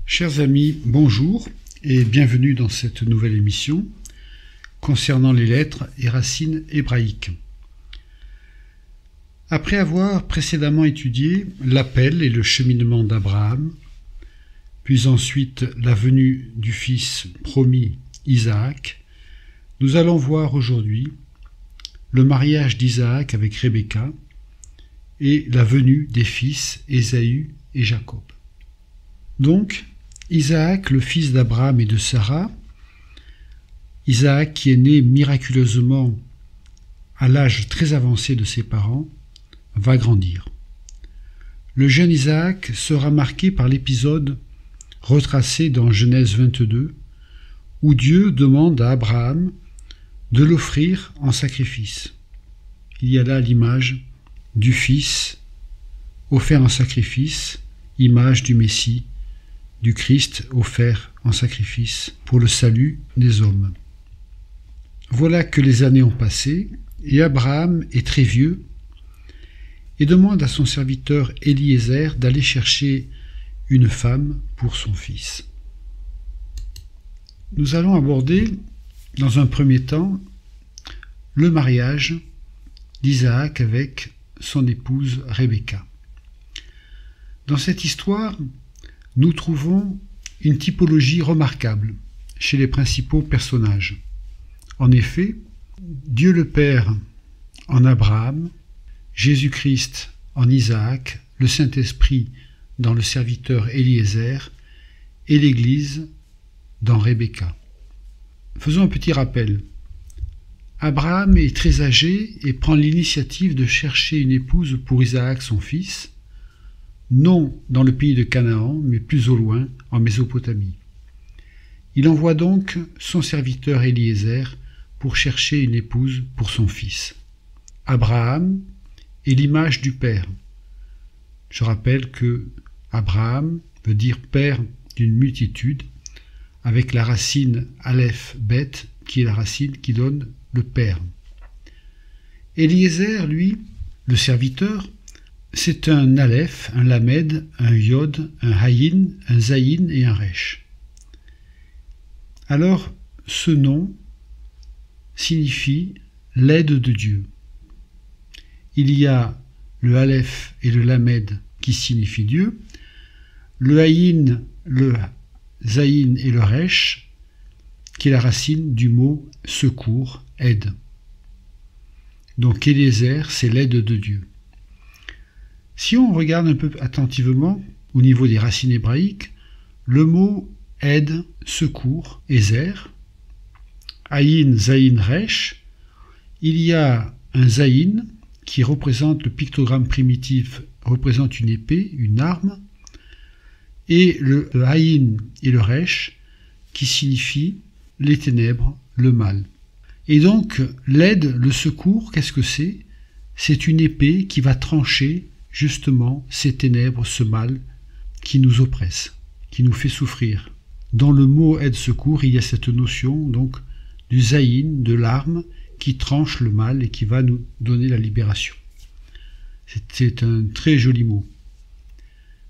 Chers amis, bonjour et bienvenue dans cette nouvelle émission concernant les lettres et racines hébraïques. Après avoir précédemment étudié l'appel et le cheminement d'Abraham, puis ensuite la venue du fils promis Isaac, nous allons voir aujourd'hui le mariage d'Isaac avec Rebecca et la venue des fils Ésaü et Jacob. Donc, Isaac, le fils d'Abraham et de Sarah, Isaac qui est né miraculeusement à l'âge très avancé de ses parents, va grandir. Le jeune Isaac sera marqué par l'épisode retracé dans Genèse 22, où Dieu demande à Abraham de l'offrir en sacrifice. Il y a là l'image du Fils offert en sacrifice, image du Messie, du Christ offert en sacrifice pour le salut des hommes. Voilà que les années ont passé, et Abraham est très vieux, et demande à son serviteur Eliezer d'aller chercher une femme pour son fils. Nous allons aborder, dans un premier temps, le mariage d'Isaac avec son épouse Rebecca. Dans cette histoire, nous trouvons une typologie remarquable chez les principaux personnages. En effet, Dieu le Père en Abraham, Jésus-Christ en Isaac, le Saint-Esprit dans le serviteur Eliezer et l'Église dans Rebecca. Faisons un petit rappel. Abraham est très âgé et prend l'initiative de chercher une épouse pour Isaac son fils, non dans le pays de Canaan, mais plus au loin, en Mésopotamie. Il envoie donc son serviteur Eliezer pour chercher une épouse pour son fils. Abraham est l'image du Père. Je rappelle que Abraham veut dire père d'une multitude, avec la racine Aleph Bet, qui est la racine qui donne le Père. Eliezer, lui, le serviteur, c'est un Aleph, un Lamed, un Yod, un Hayin, un Zayin et un Resh. Alors, ce nom signifie l'aide de Dieu. Il y a le Aleph et le Lamed qui signifient Dieu, le Hayin, le Zayin et le Resh, qui est la racine du mot secours, aide. Donc Eliezer, c'est l'aide de Dieu. Si on regarde un peu attentivement au niveau des racines hébraïques, le mot aide, secours, Ezer, Hayin, Zayin, Resh, il y a un Zayin qui représente le pictogramme primitif, représente une épée, une arme, et le Hayin et le Resh qui signifient les ténèbres, le mal. Et donc l'aide, le secours, qu'est-ce que c'est? C'est une épée qui va trancher justement ces ténèbres, ce mal qui nous oppresse, qui nous fait souffrir. Dans le mot aide-secours, il y a cette notion donc du zayin, de l'arme qui tranche le mal et qui va nous donner la libération. C'est un très joli mot.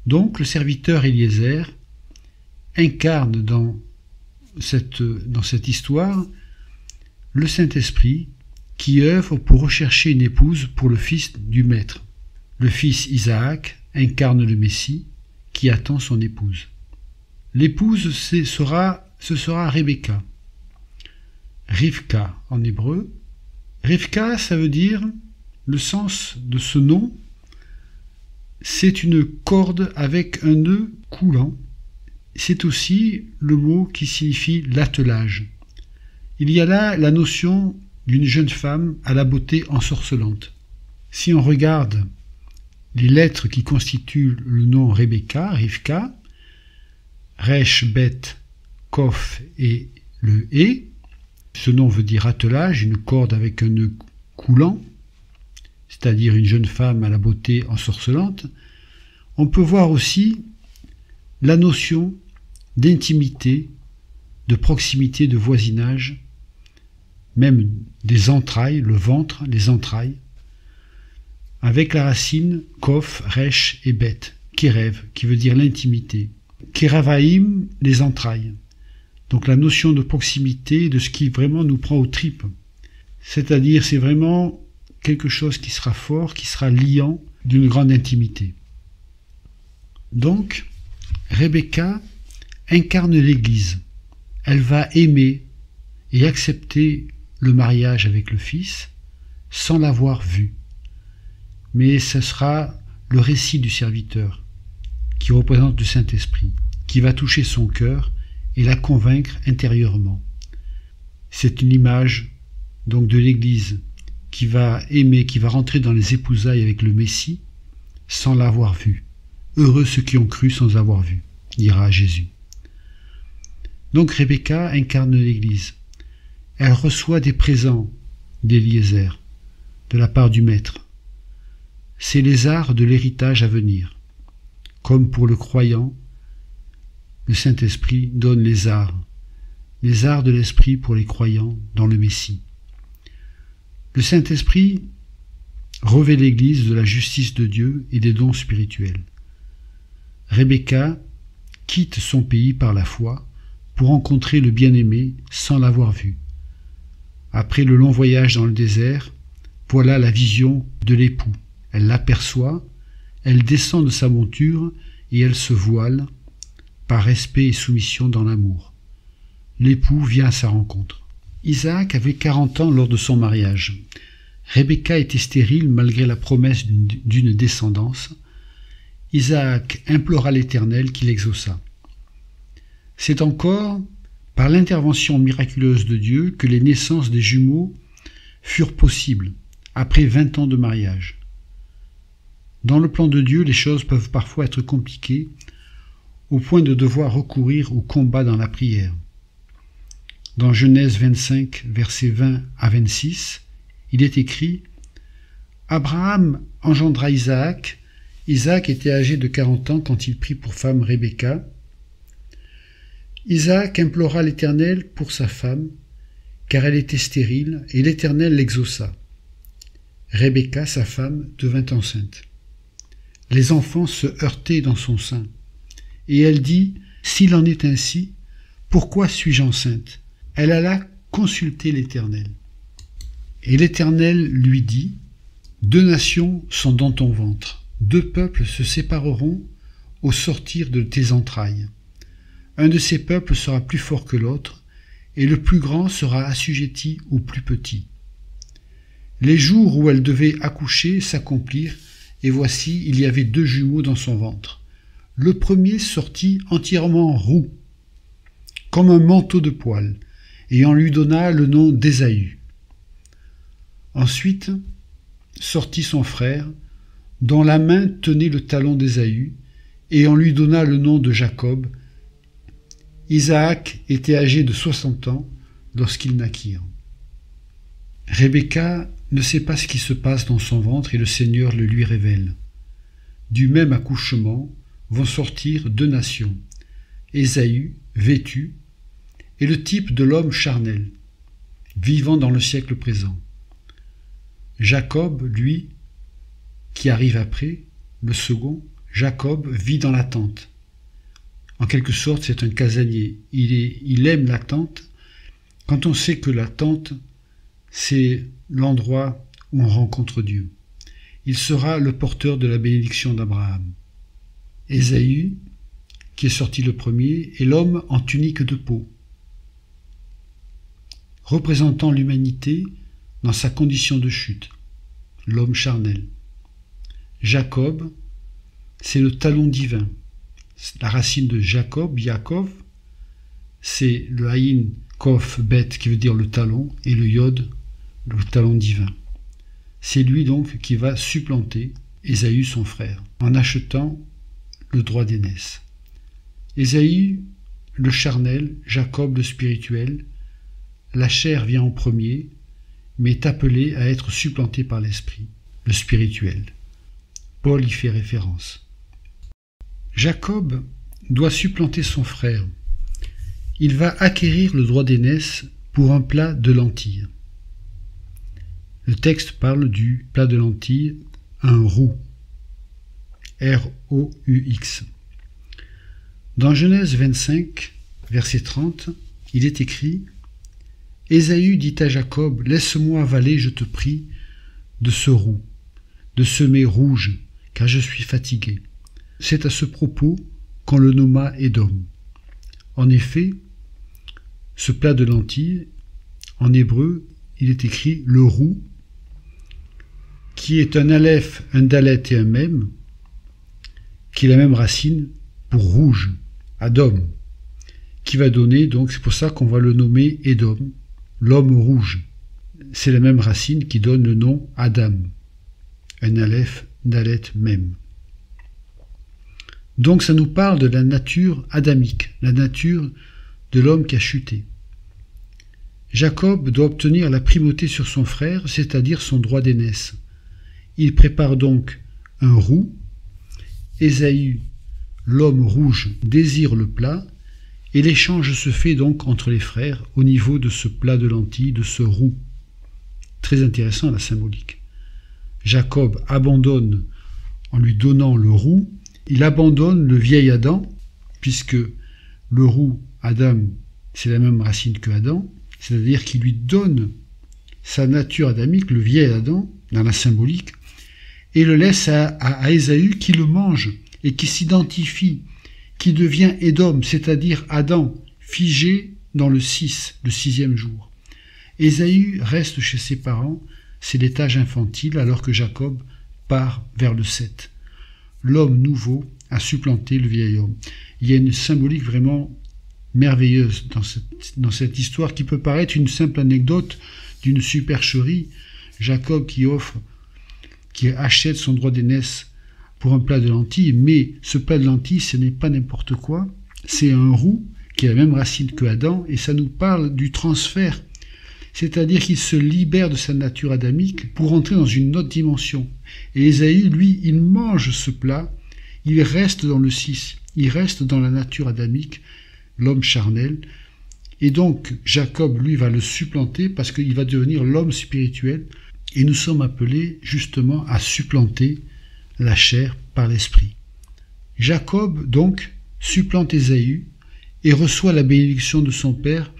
Donc le serviteur Eliezer incarne dans cette histoire le Saint-Esprit qui œuvre pour rechercher une épouse pour le fils du Maître. Le fils Isaac incarne le Messie qui attend son épouse. L'épouse, ce sera Rebecca. Rivka en hébreu. Rivka, ça veut dire, le sens de ce nom, c'est une corde avec un nœud coulant. C'est aussi le mot qui signifie l'attelage. Il y a là la notion d'une jeune femme à la beauté ensorcelante. Si on regarde les lettres qui constituent le nom Rebecca, Rivka, Resh, Bet, Kof et le E, ce nom veut dire attelage, une corde avec un nœud coulant, c'est-à-dire une jeune femme à la beauté ensorcelante. On peut voir aussi la notion d'intimité, de proximité, de voisinage, même des entrailles, le ventre, les entrailles, avec la racine Kof, Resh et Bet, Kérev, qui veut dire l'intimité. Keravaïm, les entrailles. Donc la notion de proximité, de ce qui vraiment nous prend aux tripes. C'est-à-dire, c'est vraiment quelque chose qui sera fort, qui sera liant, d'une grande intimité. Donc, Rebecca incarne l'Église. Elle va aimer et accepter le mariage avec le Fils sans l'avoir vu. Mais ce sera le récit du serviteur qui représente le Saint-Esprit, qui va toucher son cœur et la convaincre intérieurement. C'est une image donc de l'Église qui va aimer, qui va rentrer dans les épousailles avec le Messie sans l'avoir vu. Heureux ceux qui ont cru sans avoir vu, dira Jésus. Donc Rebecca incarne l'Église. Elle reçoit des présents d'Éliézer, de la part du Maître. C'est les arts de l'héritage à venir. Comme pour le croyant, le Saint-Esprit donne les arts de l'Esprit pour les croyants dans le Messie. Le Saint-Esprit revêt l'Église de la justice de Dieu et des dons spirituels. Rebecca quitte son pays par la foi pour rencontrer le bien-aimé sans l'avoir vu. Après le long voyage dans le désert, voilà la vision de l'époux. Elle l'aperçoit, elle descend de sa monture et elle se voile par respect et soumission dans l'amour. L'époux vient à sa rencontre. Isaac avait 40 ans lors de son mariage. Rebecca était stérile malgré la promesse d'une descendance. Isaac implora l'Éternel qui l'exauça. C'est encore par l'intervention miraculeuse de Dieu que les naissances des jumeaux furent possibles après 20 ans de mariage. Dans le plan de Dieu, les choses peuvent parfois être compliquées au point de devoir recourir au combat dans la prière. Dans Genèse 25, versets 20 à 26, il est écrit « Abraham engendra Isaac. Isaac était âgé de 40 ans quand il prit pour femme Rebecca. Isaac implora l'Éternel pour sa femme, car elle était stérile, et l'Éternel l'exauça. Rebecca, sa femme, devint enceinte. Les enfants se heurtaient dans son sein. Et elle dit, « S'il en est ainsi, pourquoi suis-je enceinte ?» Elle alla consulter l'Éternel. Et l'Éternel lui dit, « 2 nations sont dans ton ventre, 2 peuples se sépareront au sortir de tes entrailles. Un de ces peuples sera plus fort que l'autre, et le plus grand sera assujetti au plus petit. » Les jours où elle devait accoucher s'accomplirent, et voici, il y avait 2 jumeaux dans son ventre. Le premier sortit entièrement roux, comme un manteau de poil, et on lui donna le nom d'Ésaü. Ensuite sortit son frère, dont la main tenait le talon d'Ésaü, et on lui donna le nom de Jacob. Isaac était âgé de 60 ans lorsqu'ils naquirent. Rebecca ne sait pas ce qui se passe dans son ventre et le Seigneur le lui révèle. Du même accouchement vont sortir 2 nations, Ésaü, vêtu, et le type de l'homme charnel, vivant dans le siècle présent. Jacob, lui, qui arrive après, le second, Jacob vit dans la tente. En quelque sorte, c'est un casanier. Il aime la tente. Quand on sait que la tente, c'est l'endroit où on rencontre Dieu. Il sera le porteur de la bénédiction d'Abraham. Ésaü, qui est sorti le premier, est l'homme en tunique de peau, représentant l'humanité dans sa condition de chute, l'homme charnel. Jacob, c'est le talon divin. La racine de Jacob, Yaakov, c'est le haïn kof bet qui veut dire le talon, et le yod, le talon divin. C'est lui donc qui va supplanter Ésaü son frère, en achetant le droit d'aînesse. Ésaü, le charnel, Jacob le spirituel, la chair vient en premier, mais est appelé à être supplanté par l'esprit, le spirituel. Paul y fait référence. Jacob doit supplanter son frère. Il va acquérir le droit d'aînesse pour un plat de lentilles. Le texte parle du plat de lentilles, un roux, R-O-U-X. Dans Genèse 25, verset 30, il est écrit « Ésaü dit à Jacob, laisse-moi avaler, je te prie, de ce roux, de ce mets rouge, car je suis fatigué. » C'est à ce propos qu'on le nomma Édom. En effet, ce plat de lentilles, en hébreu, il est écrit le roux, qui est un aleph, un dalet et un mem, qui est la même racine pour rouge, Adom, qui va donner, donc c'est pour ça qu'on va le nommer Édom, l'homme rouge. C'est la même racine qui donne le nom Adam, un aleph, dalet, mem. Donc ça nous parle de la nature adamique, la nature de l'homme qui a chuté. Jacob doit obtenir la primauté sur son frère, c'est-à-dire son droit d'aînesse. Il prépare donc un roux. Ésaü, l'homme rouge, désire le plat, et l'échange se fait donc entre les frères au niveau de ce plat de lentilles, de ce roux. Très intéressant la symbolique. Jacob abandonne, en lui donnant le roux, il abandonne le vieil Adam, puisque le roux, Adam, c'est la même racine que Adam, c'est-à-dire qu'il lui donne sa nature adamique, le vieil Adam, dans la symbolique, et le laisse à Ésaü qui le mange et qui s'identifie, qui devient Édom, c'est-à-dire Adam, figé dans le 6, le 6e jour. Ésaü reste chez ses parents, c'est l'étage infantile, alors que Jacob part vers le 7. L'homme nouveau a supplanté le vieil homme. Il y a une symbolique vraiment merveilleuse dans cette histoire qui peut paraître une simple anecdote d'une supercherie. Jacob qui achète son droit d'aînesse pour un plat de lentilles, mais ce plat de lentilles, ce n'est pas n'importe quoi, c'est un roux qui a la même racine que Adam, et ça nous parle du transfert, c'est-à-dire qu'il se libère de sa nature adamique pour entrer dans une autre dimension. Et Ésaü, lui, il mange ce plat, il reste dans le 6, il reste dans la nature adamique, l'homme charnel, et donc Jacob, lui, va le supplanter parce qu'il va devenir l'homme spirituel, et nous sommes appelés justement à supplanter la chair par l'esprit. Jacob, donc, supplante Ésaü et reçoit la bénédiction de son père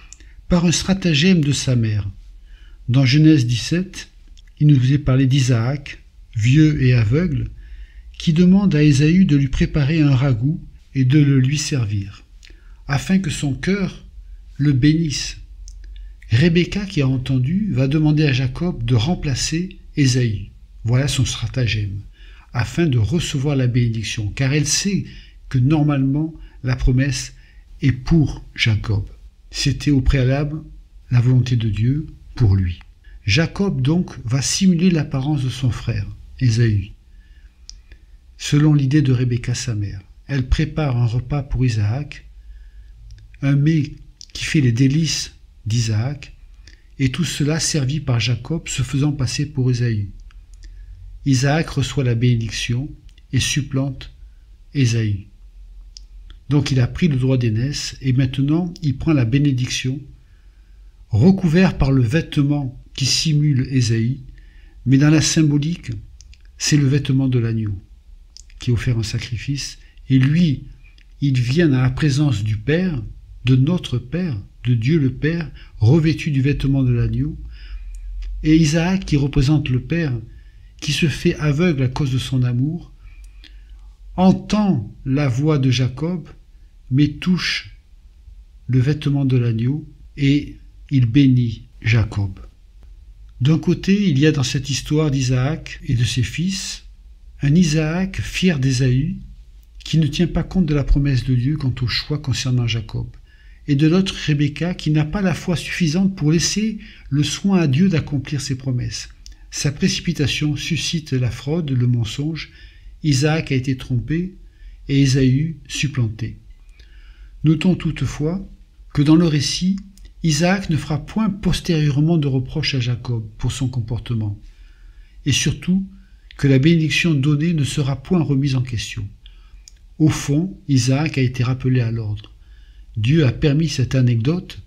par un stratagème de sa mère. Dans Genèse 17, il nous est parlé d'Isaac, vieux et aveugle, qui demande à Ésaü de lui préparer un ragoût et de le lui servir, afin que son cœur le bénisse. Rebecca, qui a entendu, va demander à Jacob de remplacer Ésaü. Voilà son stratagème, afin de recevoir la bénédiction, car elle sait que normalement la promesse est pour Jacob. C'était au préalable la volonté de Dieu pour lui. Jacob donc va simuler l'apparence de son frère, Ésaü, selon l'idée de Rebecca sa mère. Elle prépare un repas pour Isaac, un mets qui fait les délices d'Isaac, et tout cela servi par Jacob se faisant passer pour Ésaü. Isaac reçoit la bénédiction et supplante Ésaü. Donc il a pris le droit d'aînesse et maintenant il prend la bénédiction, recouvert par le vêtement qui simule Ésaü, mais dans la symbolique, c'est le vêtement de l'agneau qui est offert en sacrifice, et lui, il vient dans la présence du Père, de notre Père, de Dieu le Père, revêtu du vêtement de l'agneau, et Isaac, qui représente le Père, qui se fait aveugle à cause de son amour, entend la voix de Jacob, mais touche le vêtement de l'agneau, et il bénit Jacob. D'un côté, il y a dans cette histoire d'Isaac et de ses fils, un Isaac fier d'Ésaü, qui ne tient pas compte de la promesse de Dieu quant au choix concernant Jacob, et de l'autre Rebecca qui n'a pas la foi suffisante pour laisser le soin à Dieu d'accomplir ses promesses. Sa précipitation suscite la fraude, le mensonge. Isaac a été trompé et Ésaü supplanté. Notons toutefois que dans le récit, Isaac ne fera point postérieurement de reproche à Jacob pour son comportement, et surtout que la bénédiction donnée ne sera point remise en question. Au fond, Isaac a été rappelé à l'ordre. Dieu a permis cette anecdote,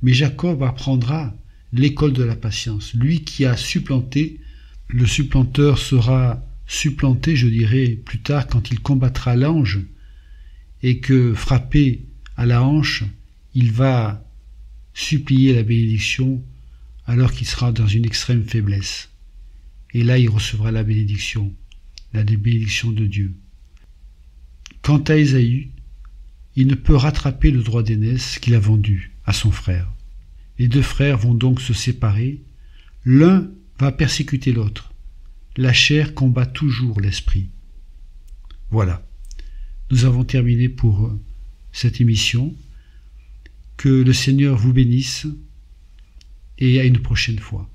mais Jacob apprendra l'école de la patience. Lui qui a supplanté, le supplanteur sera supplanté, je dirais, plus tard quand il combattra l'ange et que, frappé à la hanche, il va supplier la bénédiction alors qu'il sera dans une extrême faiblesse. Et là, il recevra la bénédiction de Dieu. Quant à Ésaü, il ne peut rattraper le droit d'aînesse qu'il a vendu à son frère. Les deux frères vont donc se séparer. L'un va persécuter l'autre. La chair combat toujours l'esprit. Voilà. Nous avons terminé pour cette émission. Que le Seigneur vous bénisse et à une prochaine fois.